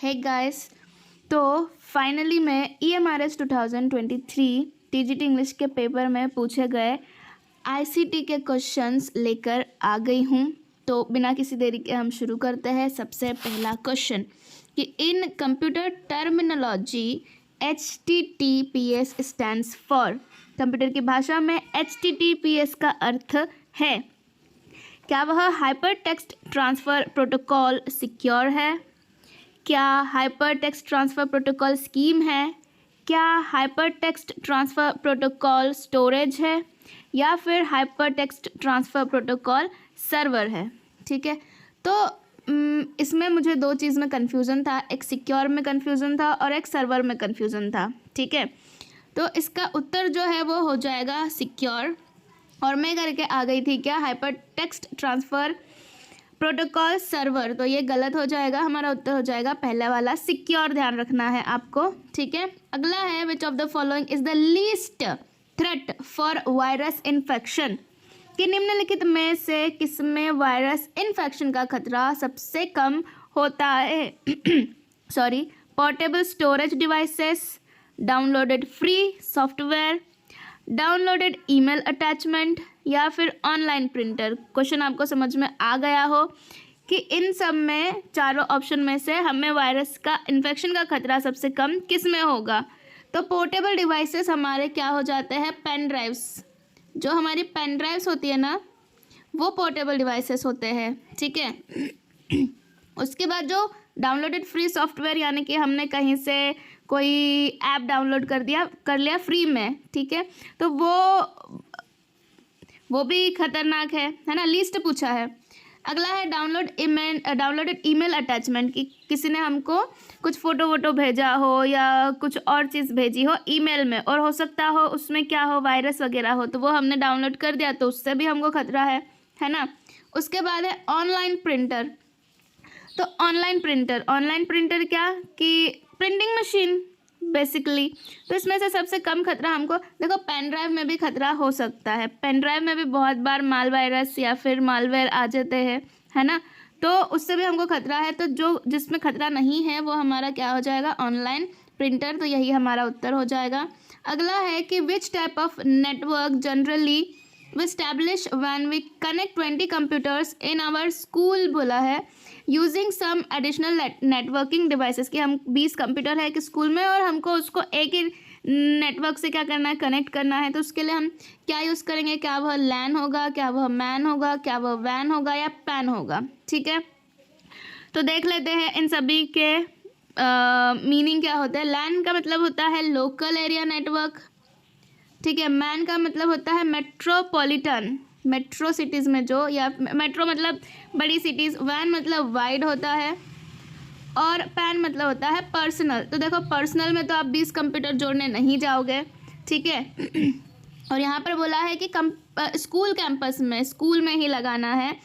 Hey guys, तो finally मैं EMRS 2023 TGT English के पेपर में पूछे गए ICT के क्वेश्चंस लेकर आ गई हूँ। तो बिना किसी देरी के हम शुरू करते हैं। सबसे पहला क्वेश्चन कि इन computer terminology HTTPS stands for, computer की भाषा में HTTPS का अर्थ है, क्या वह hyper text transfer protocol secure है, क्या hyper text transfer protocol scheme है, क्या hyper text transfer protocol storage है, या फिर hyper text transfer protocol server है। ठीक है, तो इसमें मुझे दो चीज़ में कन्फ्यूज़न था, एक सिक्योर में कन्फ्यूज़न था और एक सर्वर में कन्फ्यूज़न था। ठीक है, तो इसका उत्तर जो है वो हो जाएगा सिक्योर, और मैं करके आ गई थी क्या, hyper text transfer protocol server. तो ये गलत हो जाएगा, हमारा उत्तर हो जाएगा पहला वाला सिक्योर, ध्यान रखना है आपको। ठीक है, अगला है which of the following is the least threat for virus infection, कि निम्नलिखित में से किसमें वायरस इन्फेक्शन का खतरा सबसे कम होता है। Portable storage devices, downloaded free software, downloaded email attachment, या फिर ऑनलाइन प्रिंटर। क्वेश्चन आपको समझ में आ गया हो कि इन सब में, चारों ऑप्शन में से हमें वायरस का इन्फेक्शन का खतरा सबसे कम किस में होगा। तो पोर्टेबल डिवाइसेस हमारे क्या हो जाते हैं, पेन ड्राइव्स। जो हमारी पेन ड्राइव्स होती है ना, वो पोर्टेबल डिवाइसेस होते हैं। ठीक है, उसके बाद जो डाउनलोडेड फ्री सॉफ्टवेयर, यानी कि हमने कहीं से कोई ऐप डाउनलोड कर लिया फ्री में, ठीक है, तो वो भी खतरनाक है ना, लीस्ट पूछा है। अगला है डाउनलोडेड ईमेल अटैचमेंट, कि किसी ने हमको कुछ फ़ोटो वोटो भेजा हो या कुछ और चीज़ भेजी हो ईमेल में, और हो सकता हो उसमें क्या हो, वायरस वगैरह हो, तो वो हमने डाउनलोड कर दिया तो उससे भी हमको खतरा है ना। उसके बाद है ऑनलाइन प्रिंटर। तो ऑनलाइन प्रिंटर क्या, कि प्रिंटिंग मशीन बेसिकली। तो इसमें से सबसे कम खतरा हमको, देखो पेन ड्राइव में भी खतरा हो सकता है, पेन ड्राइव में भी बहुत बार माल वायरस या फिर मालवेयर आ जाते हैं, है ना, तो उससे भी हमको खतरा है। तो जो जिसमें खतरा नहीं है वो हमारा क्या हो जाएगा, ऑनलाइन प्रिंटर। तो यही हमारा उत्तर हो जाएगा। अगला है कि which type of network generally we establish when we connect 20 computers in our school, बोला है using some additional networking devices, कि हम 20 कंप्यूटर है कि स्कूल में और हमको उसको एक ही नेटवर्क से क्या करना है, कनेक्ट करना है। तो उसके लिए हम क्या यूज़ करेंगे, क्या वह लैन होगा, क्या वह मैन होगा, क्या वह वैन होगा, या पैन होगा। ठीक है, तो देख लेते हैं इन सभी के मीनिंग क्या होता है। लैन का मतलब होता है लोकल एरिया नेटवर्क। ठीक है, मैन का मतलब होता है मेट्रोपॉलिटन, मेट्रो सिटीज़ में जो, या मेट्रो मतलब बड़ी सिटीज़, वैन मतलब वाइड होता है, और पैन मतलब होता है पर्सनल। तो देखो पर्सनल में तो आप 20 कंप्यूटर जोड़ने नहीं जाओगे। ठीक है, और यहाँ पर बोला है कि स्कूल कैंपस में, स्कूल में ही लगाना है,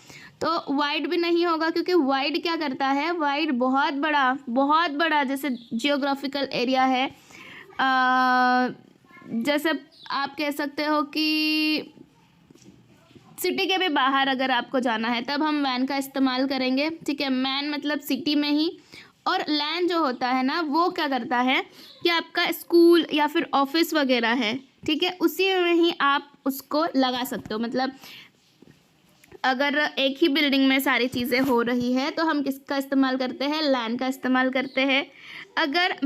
तो वाइड भी नहीं होगा, क्योंकि वाइड क्या करता है, वाइड बहुत बड़ा जैसे जियोग्राफिकल एरिया है। जैसे आप कह सकते हो कि सिटी के भी बाहर अगर आपको जाना है तब हम वैन का इस्तेमाल करेंगे। ठीक है, मैन मतलब सिटी में ही, और लैन जो होता है ना, वो क्या करता है कि आपका स्कूल या फिर ऑफिस वगैरह है, ठीक है, उसी में ही आप उसको लगा सकते हो। मतलब अगर एक ही बिल्डिंग में सारी चीज़ें हो रही है तो हम किसका इस्तेमाल करते हैं, लैन का इस्तेमाल करते हैं। अगर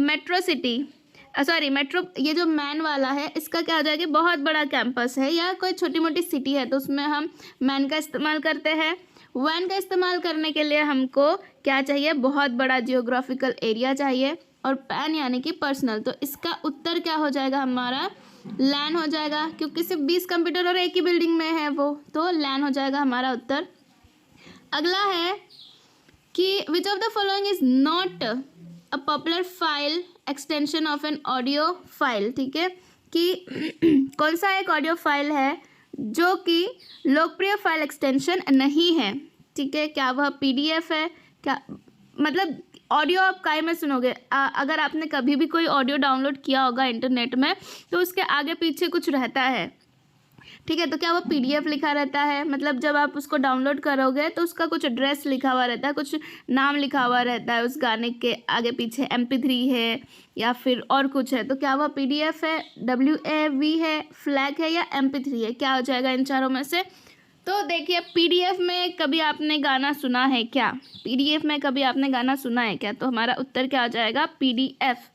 मेट्रो, ये जो मैन वाला है, इसका क्या हो जाएगा, बहुत बड़ा कैंपस है या कोई छोटी मोटी सिटी है, तो उसमें हम मैन का इस्तेमाल करते हैं। वैन का इस्तेमाल करने के लिए हमको क्या चाहिए, बहुत बड़ा जियोग्राफिकल एरिया चाहिए, और पैन यानी कि पर्सनल। तो इसका उत्तर क्या हो जाएगा, हमारा लैन हो जाएगा, क्योंकि सिर्फ 20 कंप्यूटर और एक ही बिल्डिंग में है वो, तो लैन हो जाएगा हमारा उत्तर। अगला है कि which of the following is not a popular file extension of an audio file. ठीक है, कि कौन सा एक ऑडियो फाइल है जो कि लोकप्रिय फाइल एक्सटेंशन नहीं है। ठीक है, क्या वह PDF है, क्या मतलब ऑडियो आप काय में सुनोगे, अगर आपने कभी भी कोई ऑडियो डाउनलोड किया होगा इंटरनेट में, तो उसके आगे पीछे कुछ रहता है, ठीक है। तो क्या वो PDF लिखा रहता है, मतलब जब आप उसको डाउनलोड करोगे तो उसका कुछ एड्रेस लिखा हुआ रहता है, कुछ नाम लिखा हुआ रहता है उस गाने के आगे पीछे, MP3 है या फिर और कुछ है। तो क्या वो PDF है, WAV है, फ्लैग है या MP3 है? क्या हो जाएगा इन चारों में से? तो देखिए, PDF में कभी आपने गाना सुना है क्या? PDF में कभी आपने गाना सुना है क्या? तो हमारा उत्तर क्या हो जाएगा? PDF।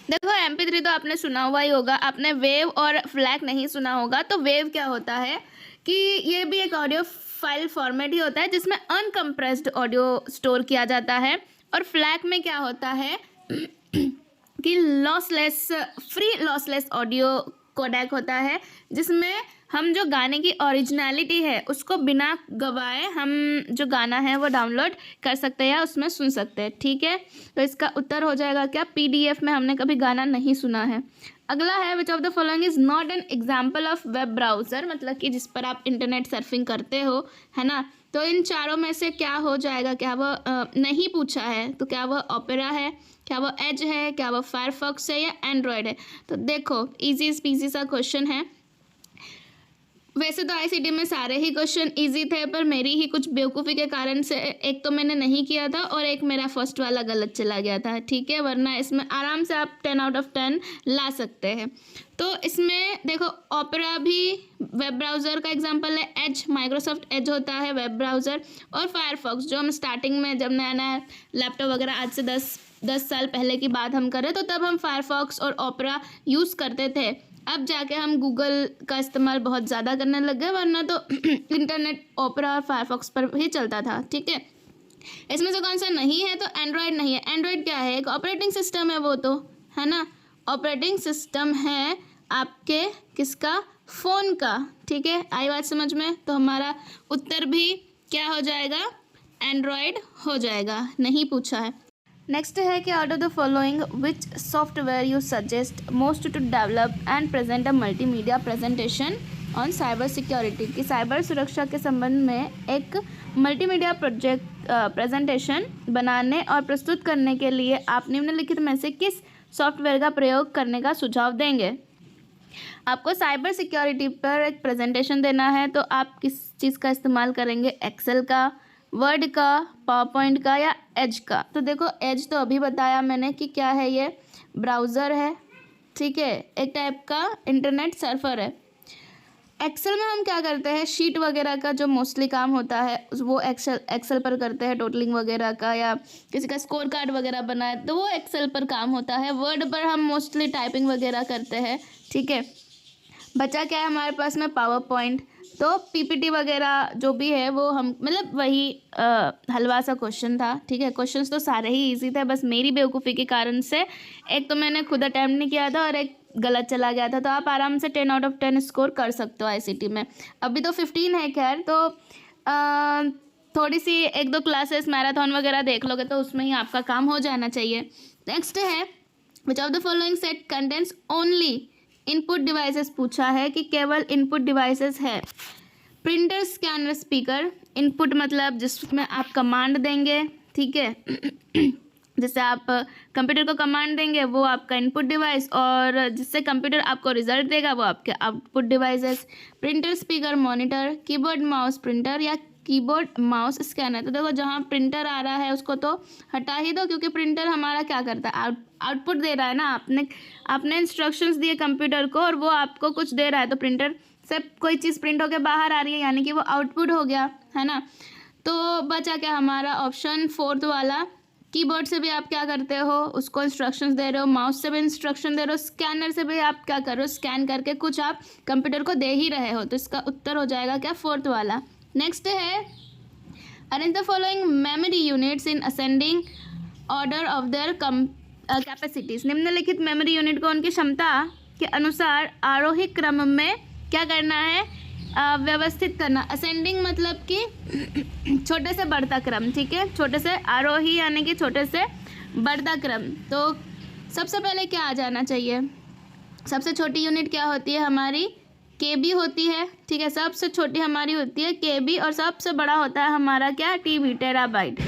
देखो, MP3 तो आपने सुना हुआ ही होगा, आपने वेव और फ्लैग नहीं सुना होगा। तो वेव क्या होता है कि ये भी एक ऑडियो फाइल फॉर्मेट ही होता है जिसमें अनकम्प्रेस्ड ऑडियो स्टोर किया जाता है। और फ्लैग में क्या होता है कि lossless, free lossless audio codec होता है, जिसमें हम जो गाने की ओरिजिनलिटी है उसको बिना गवाए हम जो गाना है वो डाउनलोड कर सकते हैं या उसमें सुन सकते हैं। ठीक है, तो इसका उत्तर हो जाएगा क्या? PDF में हमने कभी गाना नहीं सुना है। अगला है, which of the following is not an example of web browser, मतलब कि जिस पर आप इंटरनेट सर्फिंग करते हो, है ना। तो इन चारों में से क्या हो जाएगा? क्या वो नहीं पूछा है, तो क्या वो ओपेरा है, क्या वो एज है, क्या वो फायरफॉक्स है या एंड्रॉयड है? तो देखो, इजी स्पीसी सा क्वेश्चन है। वैसे तो ICT में सारे ही क्वेश्चन इजी थे, पर मेरी ही कुछ बेवकूफ़ी के कारण से एक तो मैंने नहीं किया था और एक मेरा फर्स्ट वाला गलत चला गया था। ठीक है, वरना इसमें आराम से आप 10 आउट ऑफ 10 ला सकते हैं। तो इसमें देखो, ओपेरा भी वेब ब्राउज़र का एग्जांपल है, एज माइक्रोसॉफ्ट एज होता है वेब ब्राउज़र, और फायरफॉक्स जो हम स्टार्टिंग में जब नया नया लैपटॉप वगैरह, आज से 10 साल पहले की बात हम करें, तो तब हम फायरफॉक्स और ओपेरा यूज़ करते थे। अब जाके हम गूगल का इस्तेमाल बहुत ज़्यादा करने लग गए, वरना तो इंटरनेट ओपेरा और फायरफॉक्स पर ही चलता था। ठीक है, इसमें से कौन सा नहीं है? तो एंड्रॉयड नहीं है। एंड्रॉयड क्या है? एक ऑपरेटिंग सिस्टम है वो तो, है ना। ऑपरेटिंग सिस्टम है आपके किसका? फ़ोन का। ठीक है, आई बात समझ में? तो हमारा उत्तर भी क्या हो जाएगा? एंड्रॉयड हो जाएगा, नहीं पूछा है। नेक्स्ट है कि out of the following which software you suggest most to develop and present a multimedia presentation on cyber security, कि साइबर सुरक्षा के संबंध में एक मल्टीमीडिया प्रोजेक्ट प्रेजेंटेशन बनाने और प्रस्तुत करने के लिए आप निम्नलिखित में से किस सॉफ्टवेयर का प्रयोग करने का सुझाव देंगे? आपको साइबर सिक्योरिटी पर एक प्रेजेंटेशन देना है, तो आप किस चीज़ का इस्तेमाल करेंगे? एक्सेल का, वर्ड का, पावरपॉइंट का या एज का? तो देखो, एज तो अभी बताया मैंने कि क्या है, ये ब्राउज़र है। ठीक है, एक टाइप का इंटरनेट सर्फर है। एक्सेल में हम क्या करते हैं? शीट वगैरह का जो मोस्टली काम होता है वो एक्सेल पर करते हैं, टोटलिंग वगैरह का, या किसी का स्कोर कार्ड वगैरह बनाए तो वो एक्सेल पर काम होता है। वर्ड पर हम मोस्टली टाइपिंग वगैरह करते हैं। ठीक है, बचा क्या है हमारे पास में? Power point. तो PPT वगैरह जो भी है वो हम, मतलब वही हलवा सा क्वेश्चन था। ठीक है, क्वेश्चंस तो सारे ही इजी थे, बस मेरी बेवकूफ़ी के कारण से एक तो मैंने खुद अटैम्प्ट नहीं किया था और एक गलत चला गया था। तो आप आराम से 10 आउट ऑफ 10 स्कोर कर सकते हो ICT में। अभी तो 15 है खैर, तो थोड़ी सी 1-2 क्लासेस मैराथन वगैरह देख लोगे तो उसमें ही आपका काम हो जाना चाहिए। नेक्स्ट है, which of the following set contents only input devices पूछा है, कि केवल इनपुट डिवाइसेस है। Printer, scanner, speaker. इनपुट मतलब जिसमें आप कमांड देंगे। ठीक है जैसे आप कंप्यूटर को कमांड देंगे वो आपका इनपुट डिवाइस, और जिससे कंप्यूटर आपको रिजल्ट देगा वो आपके output devices. Printer, speaker, monitor, keyboard, mouse, printer या कीबोर्ड, माउस, स्कैनर। तो देखो, जहाँ प्रिंटर आ रहा है उसको तो हटा ही दो, क्योंकि प्रिंटर हमारा क्या करता है? आउटपुट दे रहा है ना। आपने इंस्ट्रक्शंस दिए कंप्यूटर को और वो आपको कुछ दे रहा है, तो प्रिंटर से कोई चीज़ प्रिंट होकर बाहर आ रही है, यानी कि वो आउटपुट हो गया, है ना। तो बचा क्या हमारा? ऑप्शन 4 वाला। कीबोर्ड से भी आप क्या करते हो? उसको इंस्ट्रक्शंस दे रहे हो। माउस से भी इंस्ट्रक्शन दे रहे हो। स्कैनर से भी आप क्या कर रहे हो? स्कैन करके कुछ आप कंप्यूटर को दे ही रहे हो। तो इसका उत्तर हो जाएगा क्या? 4 वाला। नेक्स्ट है, arrange the following memory units in ascending order of their capacities. निम्नलिखित मेमोरी यूनिट को उनकी क्षमता के अनुसार आरोही क्रम में क्या करना है? व्यवस्थित करना। असेंडिंग मतलब कि छोटे से बढ़ता क्रम। ठीक है, छोटे से आरोही यानी कि छोटे से बढ़ता क्रम। तो सबसे पहले क्या आ जाना चाहिए? सबसे छोटी यूनिट क्या होती है हमारी? KB होती है। ठीक है, सबसे छोटी हमारी होती है KB, और सबसे बड़ा होता है हमारा क्या? TB, terabyte.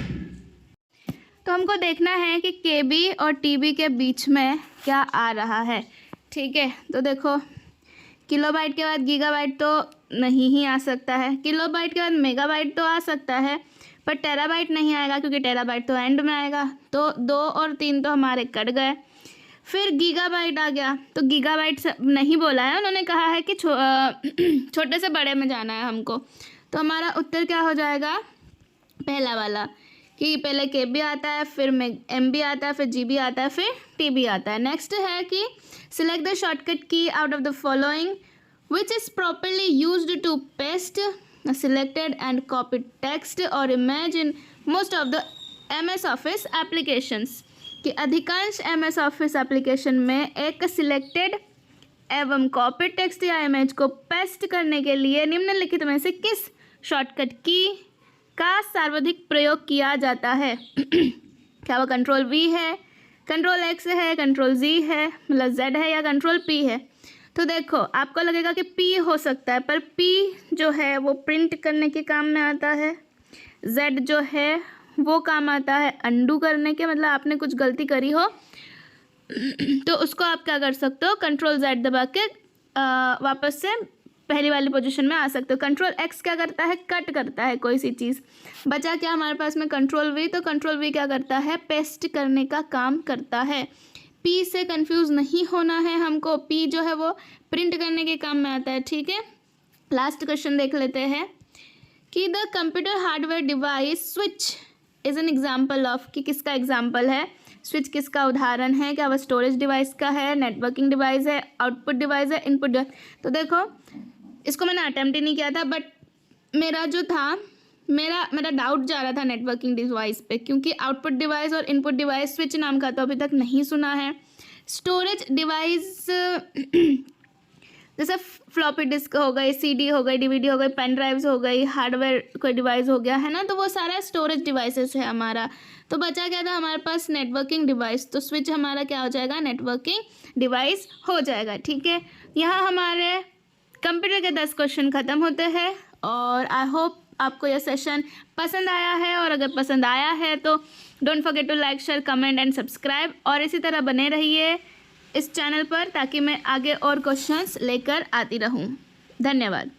तो हमको देखना है कि KB और TB के बीच में क्या आ रहा है। ठीक है, तो देखो, किलोबाइट के बाद गीगाबाइट तो नहीं ही आ सकता है, किलोबाइट के बाद मेगाबाइट तो आ सकता है, पर टेराबाइट नहीं आएगा क्योंकि टेराबाइट तो एंड में आएगा। तो 2 और 3 तो हमारे कट गए। फिर गीगाबाइट आ गया, तो गीगाबाइट से नहीं बोला है, उन्होंने कहा है कि छोटे से बड़े में जाना है हमको। तो हमारा उत्तर क्या हो जाएगा, पहला वाला, कि पहले के बी आता है, फिर एम बी आता है, फिर जी बी आता है, फिर टी बी आता है। नेक्स्ट है कि select the shortcut key out of the following which is properly used to paste selected and copied text or image in most of the MS Office applications। कि अधिकांश MS Office application में एक selected एवं copied text या image को paste करने के लिए निम्नलिखित में से किस शॉर्टकट की का सर्वाधिक प्रयोग किया जाता है। क्या वो कंट्रोल V है, कंट्रोल X है, कंट्रोल Z है, मतलब Z है, या कंट्रोल P है। तो देखो आपको लगेगा कि P हो सकता है, पर P जो है वो प्रिंट करने के काम में आता है, Z जो है वो काम आता है अंडू करने के, मतलब आपने कुछ गलती करी हो तो उसको आप क्या कर सकते हो, कंट्रोल Z दबा के वापस से पहली वाली पोजीशन में आ सकते हो। कंट्रोल X क्या करता है, कट करता है कोई सी चीज़। बचा क्या हमारे पास में कंट्रोल V, तो कंट्रोल V क्या करता है, पेस्ट करने का काम करता है। P से कंफ्यूज नहीं होना है हमको, P जो है वो प्रिंट करने के काम में आता है। ठीक है, लास्ट क्वेश्चन देख लेते हैं कि the computer hardware device switch is an example of, कि किसका एग्जाम्पल है, स्विच किसका उदाहरण है, क्या वह स्टोरेज डिवाइस का है, नेटवर्किंग डिवाइस है, आउटपुट डिवाइस है, इनपुट डिवाइस। तो देखो इसको मैंने अटेम्प्ट ही नहीं किया था, बट मेरा जो था मेरा डाउट जा रहा था नेटवर्किंग डिवाइस पे, क्योंकि आउटपुट डिवाइस और इनपुट डिवाइस स्विच नाम का तो अभी तक नहीं सुना है। स्टोरेज डिवाइस जैसे फ्लॉपी डिस्क हो गई, CD हो गई, DVD हो गई, पेन ड्राइव्स हो गई, हार्डवेयर कोई डिवाइस हो गया है ना, तो वो सारा स्टोरेज डिवाइसेस है हमारा। तो बचा क्या था हमारे पास, नेटवर्किंग डिवाइस, तो स्विच हमारा क्या हो जाएगा, नेटवर्किंग डिवाइस हो जाएगा। ठीक है, यहाँ हमारे कंप्यूटर के 10 क्वेश्चन ख़त्म होते हैं, और आई होप आपको यह सेशन पसंद आया है, और अगर पसंद आया है तो don't forget to like, share, comment and subscribe, और इसी तरह बने रहिए इस चैनल पर ताकि मैं आगे और क्वेश्चंस लेकर आती रहूं। धन्यवाद।